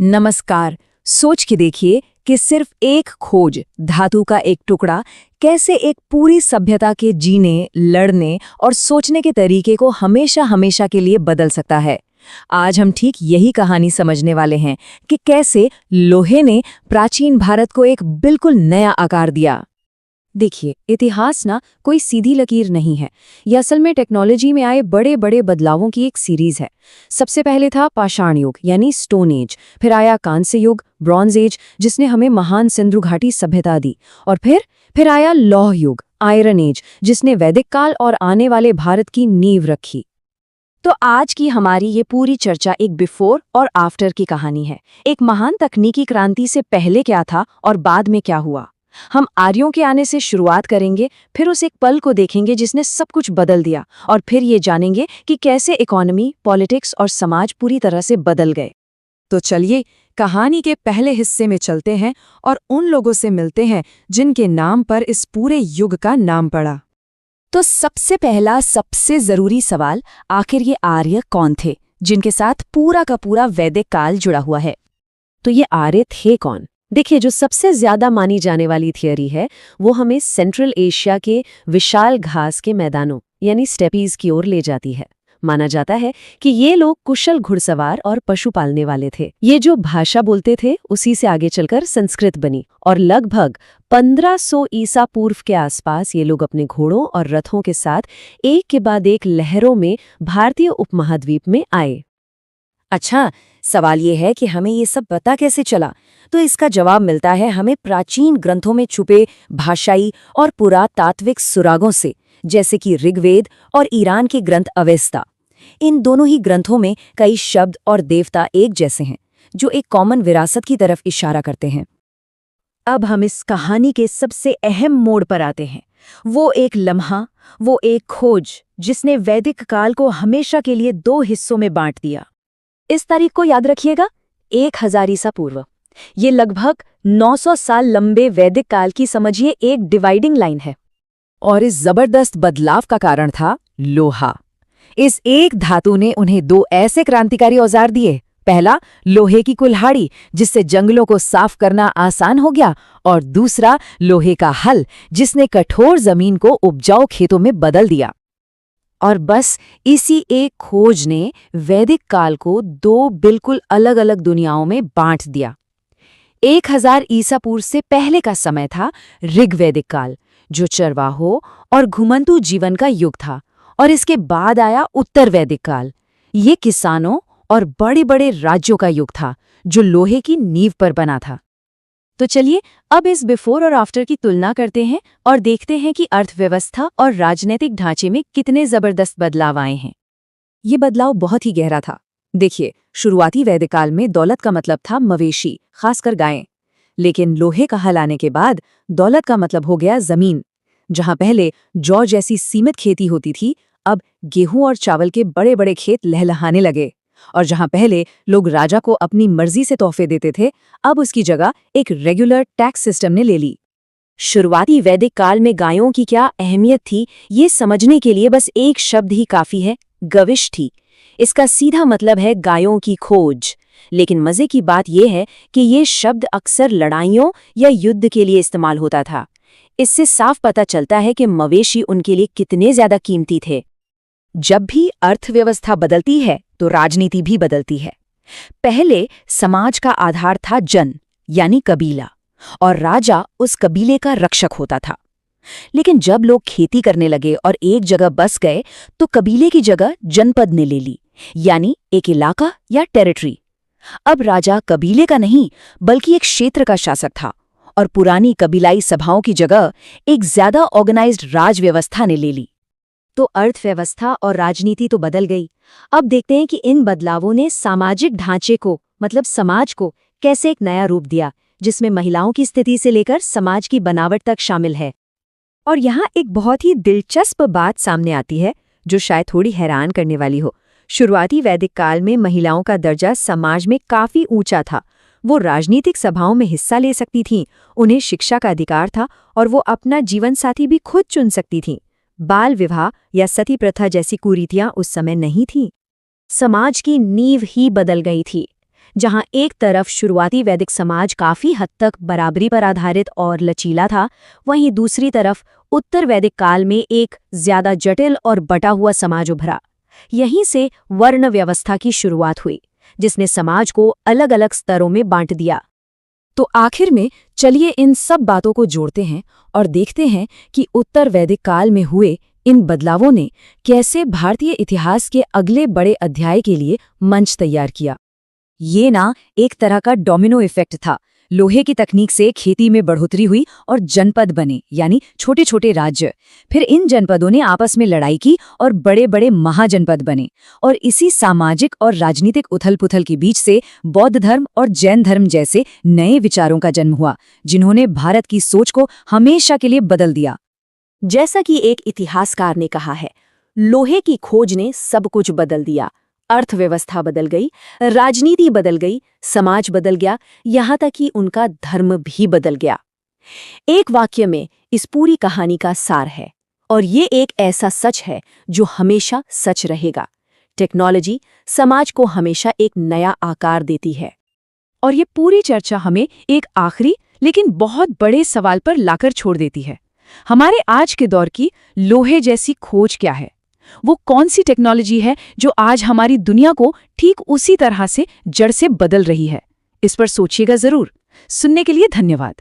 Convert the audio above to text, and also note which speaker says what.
Speaker 1: नमस्कार। सोच के देखिए कि सिर्फ एक खोज, धातु का एक टुकड़ा, कैसे एक पूरी सभ्यता के जीने, लड़ने और सोचने के तरीके को हमेशा हमेशा के लिए बदल सकता है। आज हम ठीक यही कहानी समझने वाले हैं कि कैसे लोहे ने प्राचीन भारत को एक बिल्कुल नया आकार दिया।
Speaker 2: देखिए, इतिहास ना कोई सीधी लकीर नहीं है। ये असल में टेक्नोलॉजी में आए बड़े बड़े बदलावों की एक सीरीज है। सबसे पहले था पाषाण युग यानी स्टोन एज, फिर आया कांस्य युग ब्रॉन्ज एज जिसने हमें महान सिंधु घाटी सभ्यता दी, और फिर आया लौह युग आयरन एज जिसने वैदिक काल और आने वाले भारत की नींव रखी। तो आज की हमारी ये पूरी चर्चा एक बिफोर और आफ्टर की कहानी है। एक महान तकनीकी क्रांति से पहले क्या था और बाद में क्या हुआ। हम आर्यों के आने से शुरुआत करेंगे, फिर उस एक पल को देखेंगे जिसने सब कुछ बदल दिया, और फिर ये जानेंगे कि कैसे इकोनॉमी, पॉलिटिक्स और समाज पूरी तरह से बदल गए।
Speaker 1: तो चलिए कहानी के पहले हिस्से में चलते हैं और उन लोगों से मिलते हैं जिनके नाम पर इस पूरे युग का नाम पड़ा। तो सबसे पहला, सबसे जरूरी सवाल, आखिर ये आर्य कौन थे जिनके साथ पूरा का पूरा वैदिक काल जुड़ा हुआ है।
Speaker 2: तो ये आर्य थे कौन? देखिए, जो सबसे ज्यादा मानी जाने वाली थियरी है वो हमें सेंट्रल एशिया के विशाल घास के मैदानों यानी स्टेपीज की ओर ले जाती है। माना जाता है कि ये लोग कुशल घुड़सवार और पशु पालने वाले थे। ये जो भाषा बोलते थे उसी से आगे चलकर संस्कृत बनी, और लगभग 1500 ईसा पूर्व के आसपास ये लोग अपने घोड़ों और रथों के साथ एक के बाद एक लहरों में भारतीय उपमहाद्वीप में आए।
Speaker 1: अच्छा, सवाल ये है कि हमें ये सब पता कैसे चला? तो इसका जवाब मिलता है हमें प्राचीन ग्रंथों में छुपे भाषाई और पुरातात्विक सुरागों से, जैसे कि ऋग्वेद और ईरान के ग्रंथ अवेस्ता। इन दोनों ही ग्रंथों में कई शब्द और देवता एक जैसे हैं, जो एक कॉमन विरासत की तरफ इशारा करते हैं। अब हम इस कहानी के सबसे अहम मोड़ पर आते हैं। वो एक लम्हा, वो एक खोज जिसने वैदिक काल को हमेशा के लिए दो हिस्सों में बांट दिया। इस तारीख को याद रखिएगा, 1000 ईसा पूर्व। ये लगभग 900 साल लंबे वैदिक काल की समझिए एक डिवाइडिंग लाइन है। और इस जबरदस्त बदलाव का कारण था लोहा। इस एक धातु ने उन्हें दो ऐसे क्रांतिकारी औजार दिए। पहला, लोहे की कुल्हाड़ी जिससे जंगलों को साफ करना आसान हो गया, और दूसरा, लोहे का हल जिसने कठोर जमीन को उपजाऊ खेतों में बदल दिया। और बस इसी एक खोज ने वैदिक काल को दो बिल्कुल अलग अलग दुनियाओं में बांट दिया। 1000 ईसा पूर्व से पहले का समय था ऋग्वैदिक काल, जो चरवाहों और घुमंतू जीवन का युग था, और इसके बाद आया उत्तर वैदिक काल। ये किसानों और बड़े बड़े राज्यों का युग था, जो लोहे की नींव पर बना था। तो चलिए अब इस बिफोर और आफ्टर की तुलना करते हैं और देखते हैं कि अर्थव्यवस्था और राजनीतिक ढांचे में कितने जबरदस्त बदलाव आए हैं। ये बदलाव बहुत ही गहरा था। देखिए, शुरुआती वैदिक काल में दौलत का मतलब था मवेशी, खासकर गायें। लेकिन लोहे का हल आने के बाद दौलत का मतलब हो गया जमीन। जहां पहले जौ जैसी सीमित खेती होती थी, अब गेहूं और चावल के बड़े बड़े खेत लहलहाने लगे। और जहां पहले लोग राजा को अपनी मर्जी से तोहफे देते थे, अब उसकी जगह एक रेगुलर टैक्स सिस्टम ने ले ली। शुरुआती वैदिक काल में गायों की क्या अहमियत थी, ये समझने के लिए बस एक शब्द ही काफी है, गविष्ठी। इसका सीधा मतलब है गायों की खोज। लेकिन मजे की बात यह है कि ये शब्द अक्सर लड़ाइयों या युद्ध के लिए इस्तेमाल होता था। इससे साफ पता चलता है कि मवेशी उनके लिए कितने ज्यादा कीमती थे। जब भी अर्थव्यवस्था बदलती है तो राजनीति भी बदलती है। पहले समाज का आधार था जन यानी कबीला, और राजा उस कबीले का रक्षक होता था। लेकिन जब लोग खेती करने लगे और एक जगह बस गए, तो कबीले की जगह जनपद ने ले ली, यानी एक इलाका या टेरिटरी। अब राजा कबीले का नहीं बल्कि एक क्षेत्र का शासक था, और पुरानी कबीलाई सभाओं की जगह एक ज्यादा ऑर्गेनाइज्ड राज व्यवस्था ने ले ली। तो अर्थव्यवस्था और राजनीति तो बदल गई। अब देखते हैं कि इन बदलावों ने सामाजिक ढांचे को, मतलब समाज को, कैसे एक नया रूप दिया, जिसमें महिलाओं की स्थिति से लेकर समाज की बनावट तक शामिल है। और यहाँ एक बहुत ही दिलचस्प बात सामने आती है, जो शायद थोड़ी हैरान करने वाली हो। शुरुआती वैदिक काल में महिलाओं का दर्जा समाज में काफी ऊंचा था। वो राजनीतिक सभाओं में हिस्सा ले सकती थीं, उन्हें शिक्षा का अधिकार था, और वो अपना जीवन साथी भी खुद चुन सकती थीं। बाल विवाह या सती प्रथा जैसी कुरीतियां उस समय नहीं थीं। समाज की नींव ही बदल गई थी।
Speaker 3: जहां एक तरफ शुरुआती वैदिक समाज काफी हद तक बराबरी पर आधारित और लचीला था, वहीं दूसरी तरफ उत्तर वैदिक काल में एक ज्यादा जटिल और बटा हुआ समाज उभरा। यहीं से वर्ण व्यवस्था की शुरुआत हुई, जिसने समाज को अलग अलग स्तरों में बांट दिया।
Speaker 1: तो आखिर में चलिए इन सब बातों को जोड़ते हैं और देखते हैं कि उत्तर वैदिक काल में हुए इन बदलावों ने कैसे भारतीय इतिहास के अगले बड़े अध्याय के लिए मंच तैयार किया। ये ना एक तरह का डोमिनो इफेक्ट था। लोहे की तकनीक से खेती में बढ़ोतरी हुई और जनपद बने, यानी छोटे छोटे राज्य। फिर इन जनपदों ने आपस में लड़ाई की और बड़े बड़े महाजनपद बने। और इसी सामाजिक और राजनीतिक उथल-पुथल के बीच से बौद्ध धर्म और जैन धर्म जैसे नए विचारों का जन्म हुआ, जिन्होंने भारत की सोच को हमेशा के लिए बदल दिया।
Speaker 3: जैसा कि एक इतिहासकार ने कहा है, लोहे की खोज ने सब कुछ बदल दिया। अर्थव्यवस्था बदल गई, राजनीति बदल गई, समाज बदल गया, यहाँ तक कि उनका धर्म भी बदल गया। एक वाक्य में इस पूरी कहानी का सार है, और ये एक ऐसा सच है जो हमेशा सच रहेगा। टेक्नोलॉजी समाज को हमेशा एक नया आकार देती है।
Speaker 2: और ये पूरी चर्चा हमें एक आखिरी लेकिन बहुत बड़े सवाल पर लाकर छोड़ देती है। हमारे आज के दौर की लोहे जैसी खोज क्या है? वो कौन सी टेक्नोलॉजी है जो आज हमारी दुनिया को ठीक उसी तरह से जड़ से बदल रही है? इस पर सोचिएगा जरूर। सुनने के लिए धन्यवाद।